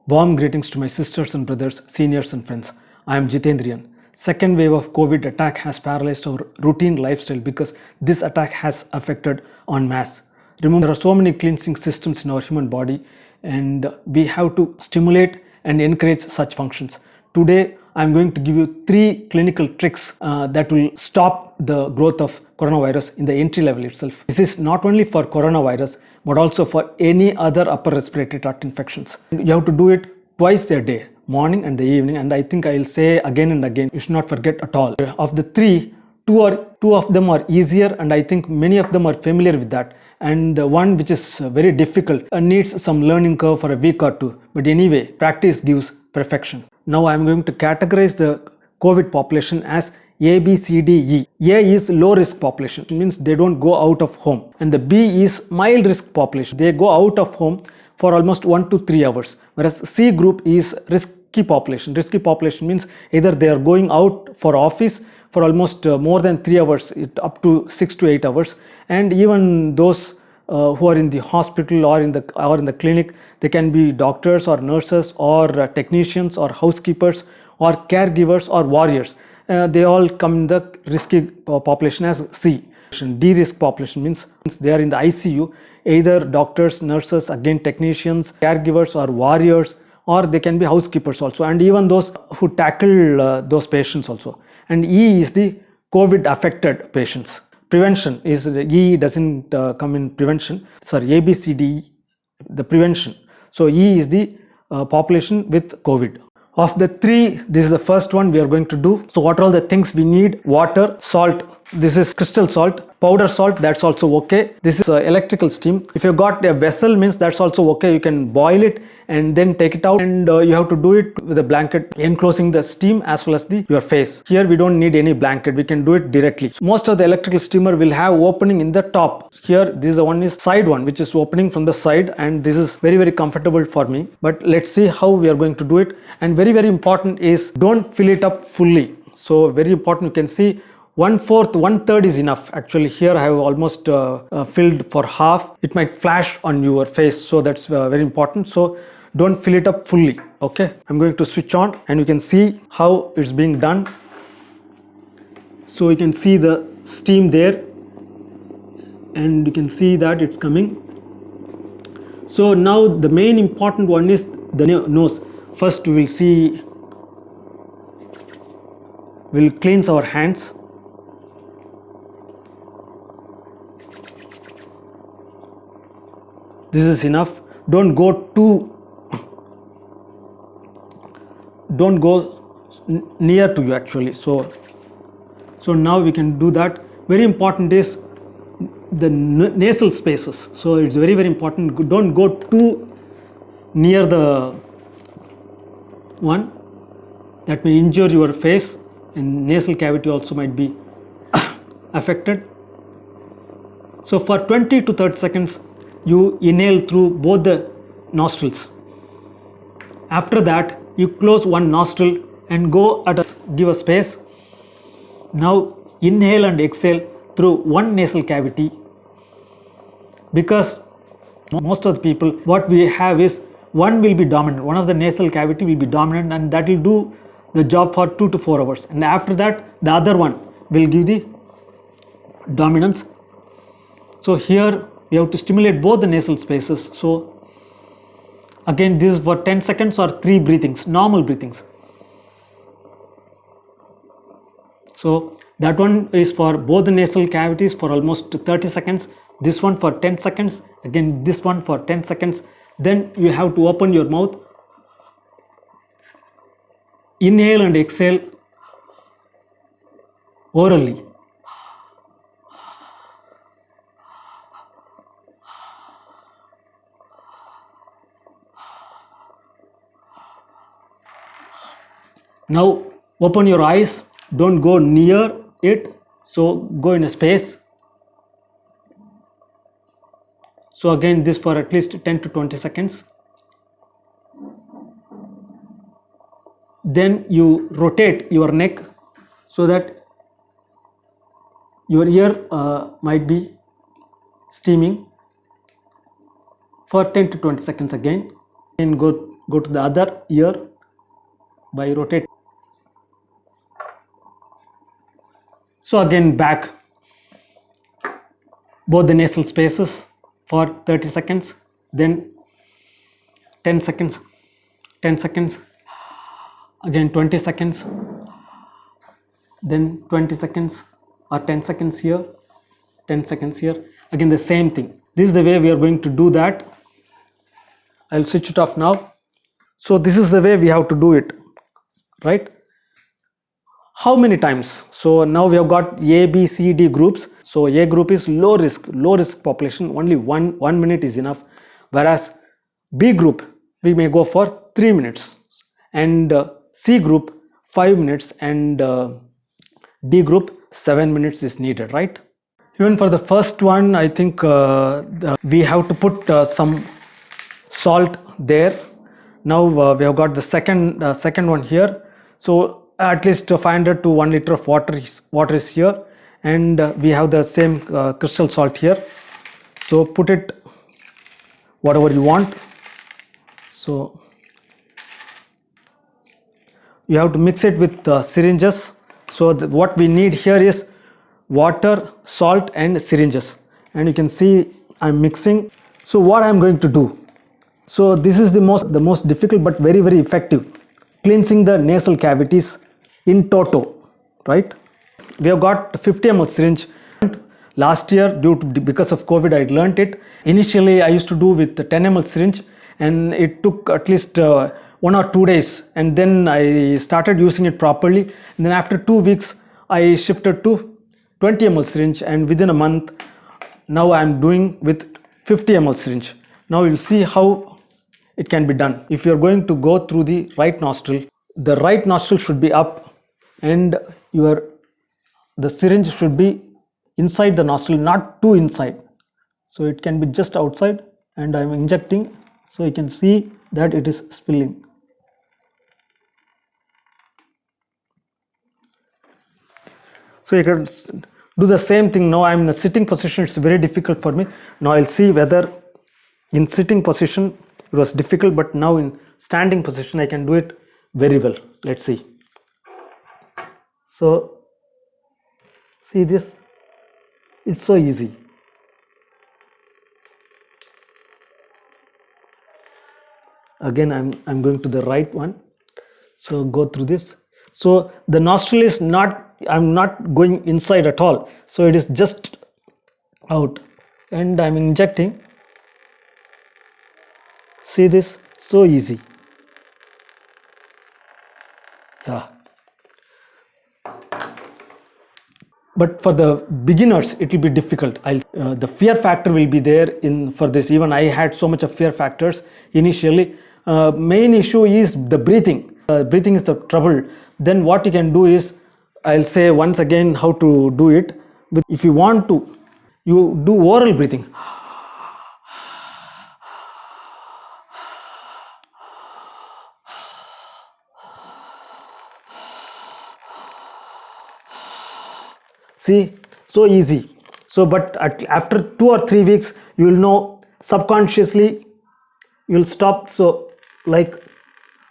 Warm greetings to my sisters and brothers, seniors and friends. I am Jitendrian. Second wave of COVID attack has paralyzed our routine lifestyle because this attack has affected en masse. Remember, there are so many cleansing systems in our human body and we have to stimulate and encourage such functions. Today, I am going to give you 3 clinical tricks that will stop the growth of coronavirus in the entry level itself. This is not only for coronavirus but also for any other upper respiratory tract infections. You have to do it twice a day, morning and the evening, and I think I will say again and again, you should not forget at all. Of the 3, two of them are easier and I think many of them are familiar with that, and the one which is very difficult needs some learning curve for a week or 2, but anyway, practice gives perfection. Now I am going to categorize the COVID population as A, B, C, D, E. A is low risk population, it means they don't go out of home, and the B is mild risk population, they go out of home for almost 1 to 3 hours, whereas C group is risky population. Risky population means either they are going out for office for almost more than 3 hours, up to 6 to 8 hours, and even those who are in the hospital or in the clinic, they can be doctors or nurses or technicians or housekeepers or caregivers or warriors. They all come in the risky population as C. D risk population means they are in the ICU, either doctors, nurses, again technicians, caregivers or warriors, or they can be housekeepers also, and even those who tackle those patients also. And E is the COVID affected patients. Prevention is, E doesn't come in prevention, sorry, A, B, C, D, E, the prevention. So E is the population with COVID. Of the 3, this is the first one we are going to do. So what are all the things we need? Water, salt, this is crystal salt, powder salt, that's also okay. This is electrical steam. If you got a vessel, means that's also okay. You can boil it and then take it out, and you have to do it with a blanket enclosing the steam as well as your face. Here we don't need any blanket, we can do it directly. Most of the electrical steamer will have opening in the top. Here this is the one is side one, which is opening from the side, and this is very comfortable for me. But let's see how we are going to do it. And very important is, don't fill it up fully. So very important, you can see 1/4, 1/3 is enough. Actually here I have almost filled for half. It might flash on your face, so that's very important. So don't fill it up fully. Okay, I'm going to switch on and you can see how it's being done. So you can see the steam there and you can see that it's coming. So now the main important one is the nose. First we will see, we'll cleanse our hands. This is enough. Don't go near to you actually. So now we can do that. Very important is the nasal spaces. So it's very important. Don't go too near the one, that may injure your face, and nasal cavity also might be affected. So for 20 to 30 seconds you inhale through both the nostrils. After that you close one nostril and give a space. Now inhale and exhale through one nasal cavity, because most of the people, what we have is one will be dominant, one of the nasal cavity will be dominant, and that will do the job for 2 to 4 hours, and after that the other one will give the dominance. So here we have to stimulate both the nasal spaces. So again, this is for 10 seconds or 3 breathings, normal breathings. So that one is for both the nasal cavities for almost 30 seconds, this one for 10 seconds, again this one for 10 seconds. Then you have to open your mouth, inhale and exhale orally. Now open your eyes, don't go near it, so go in a space. So again this for at least 10 to 20 seconds. Then you rotate your neck so that your ear might be steaming for 10 to 20 seconds again. And go Go to the other ear by rotating. So again back both the nasal spaces for 30 seconds, then 10 seconds, 10 seconds, again 20 seconds, then 20 seconds or 10 seconds here, 10 seconds here, again the same thing. This is the way we are going to do that. I'll switch it off now. So this is the way we have to do it, right? How many times? So now we have got A, B, C, D groups. So A group is low risk population, only one minute is enough. Whereas B group, we may go for 3 minutes, and C group 5 minutes, and D group 7 minutes is needed, right? Even for the first one, I think we have to put some salt there. Now we have got the second one here. So at least 500 to 1 liter of water is here, and we have the same crystal salt here. So put it whatever you want. So you have to mix it with syringes. So what we need here is water, salt and syringes, and you can see I'm mixing. So what I'm going to do, so this is the most difficult but very effective, cleansing the nasal cavities in toto, right? We have got 50 ml syringe. Last year, because of COVID, I learned it. Initially I used to do with the 10 ml syringe, and it took at least 1 or 2 days, and then I started using it properly, and then after 2 weeks I shifted to 20 ml syringe, and within a month now I am doing with 50 ml syringe. Now you'll see how it can be done. If you're going to go through the right nostril, the right nostril should be up, and the syringe should be inside the nostril, not too inside. So it can be just outside, and I'm injecting, so you can see that it is spilling. So you can do the same thing. Now I'm in a sitting position, it's very difficult for me. Now I'll see whether in sitting position it was difficult, but now in standing position I can do it very well. Let's see. So see this, it's so easy. Again I'm going to the right one, so go through this. So the nostril is not, I'm not going inside at all, so it is just out, and I'm injecting. See this, so easy. Yeah, but for the beginners it will be difficult. The fear factor will be there for this. Even I had so much of fear factors initially. Main issue is the breathing. Breathing is the trouble. Then what you can do is, I'll say once again how to do it. But if you want to, you do oral breathing. See, so easy. So but after 2 or 3 weeks you will know, subconsciously you will stop. So like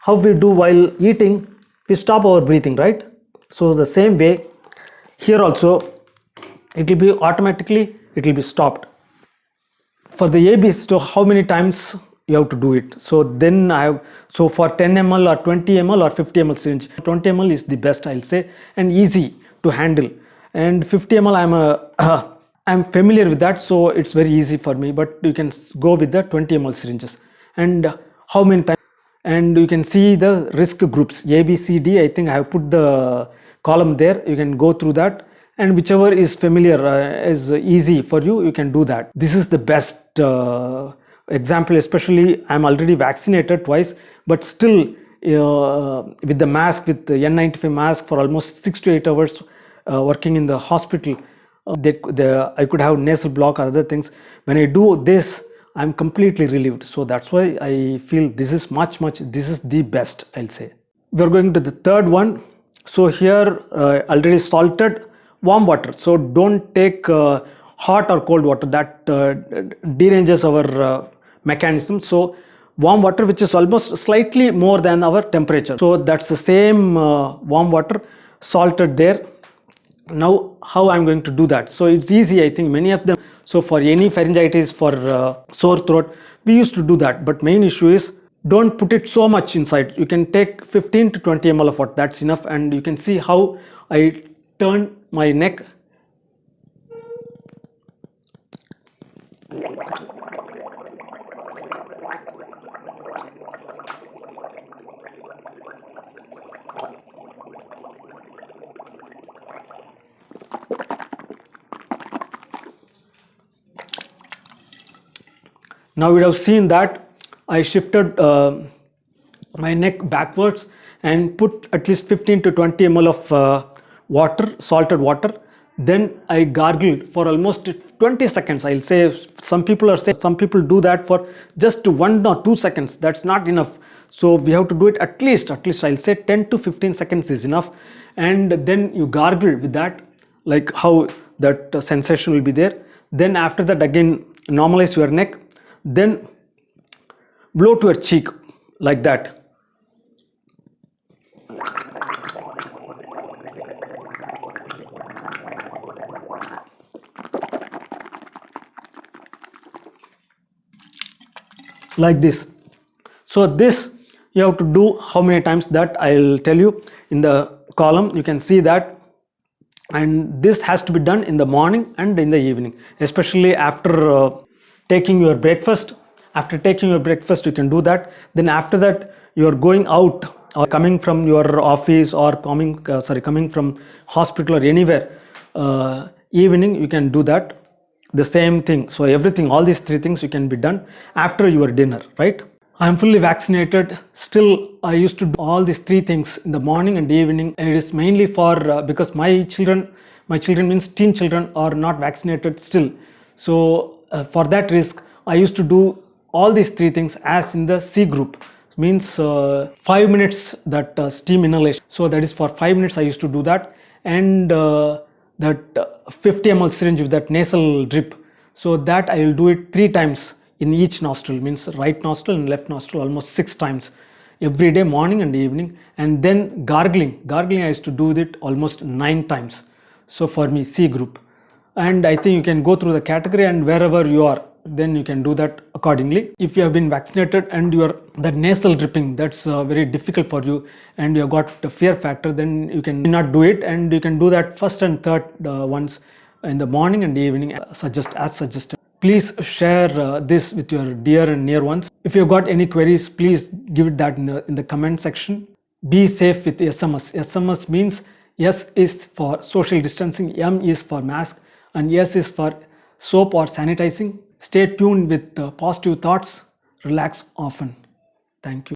how we do while eating, we stop our breathing, right? So the same way here also, it will be automatically, it will be stopped. For the ABs, so how many times you have to do it? So then so for 10 ml or 20 ml or 50 ml syringe, 20 ml is the best, I'll say, and easy to handle. And 50 ml I'm familiar with that, so it's very easy for me. But you can go with the 20 ml syringes. And how many times? And you can see the risk groups A, B, C, D. I think I have put the column there. You can go through that, and whichever is familiar, is easy for you, you can do that. This is the best example. Especially I'm already vaccinated twice, but still with the mask, with the N95 mask for almost 6 to 8 hours, working in the hospital, I could have nasal block or other things. When I do this, I'm completely relieved. So that's why I feel this is this is the best, I'll say. We're going to the third one. So here already salted warm water. So don't take hot or cold water, that deranges our mechanism. So warm water which is almost slightly more than our temperature. So that's the same warm water salted there. Now how I'm going to do that? So it's easy, I think many of them. So for any pharyngitis, for sore throat, we used to do that. But main issue is don't put it so much inside. You can take 15 to 20 ml of water, that's enough. And you can see how I turn my neck. Now we have seen that I shifted my neck backwards and put at least 15 to 20 ml of water, salted water. Then I gargled for almost 20 seconds. I'll say some people do that for just 1 or 2 seconds. That's not enough. So we have to do it at least I'll say 10 to 15 seconds is enough. And then you gargle with that, like how that sensation will be there. Then after that again normalize your neck. Then blow to your cheek like that. Like this. So this you have to do how many times, that I'll tell you in the column. You can see that. And this has to be done in the morning and in the evening, especially after taking your breakfast. After taking your breakfast you can do that. Then after that you are going out or coming from your office or coming from hospital or anywhere, evening you can do that, the same thing. So everything, all these 3 things you can be done after your dinner, right? I am fully vaccinated. Still I used to do all these 3 things in the morning and evening. It is mainly for because my children means teen children are not vaccinated still. So for that risk I used to do all these 3 things as in the C group, means 5 minutes that steam inhalation. So that is for 5 minutes I used to do that. And that 50 ml syringe with that nasal drip, so that I will do it 3 times in each nostril, means right nostril and left nostril, almost 6 times every day, morning and evening. And then gargling I used to do it almost 9 times. So for me C group. And I think you can go through the category, and wherever you are, then you can do that accordingly. If you have been vaccinated and that nasal dripping, that's very difficult for you, and you have got the fear factor, then you can not do it, and you can do that first and third ones in the morning and evening as suggested. Please share this with your dear and near ones. If you've got any queries, please give it that in the comment section. Be safe with SMS. SMS means S is for social distancing, M is for mask, and S is for soap or sanitizing. Stay tuned with positive thoughts. Relax often. Thank you.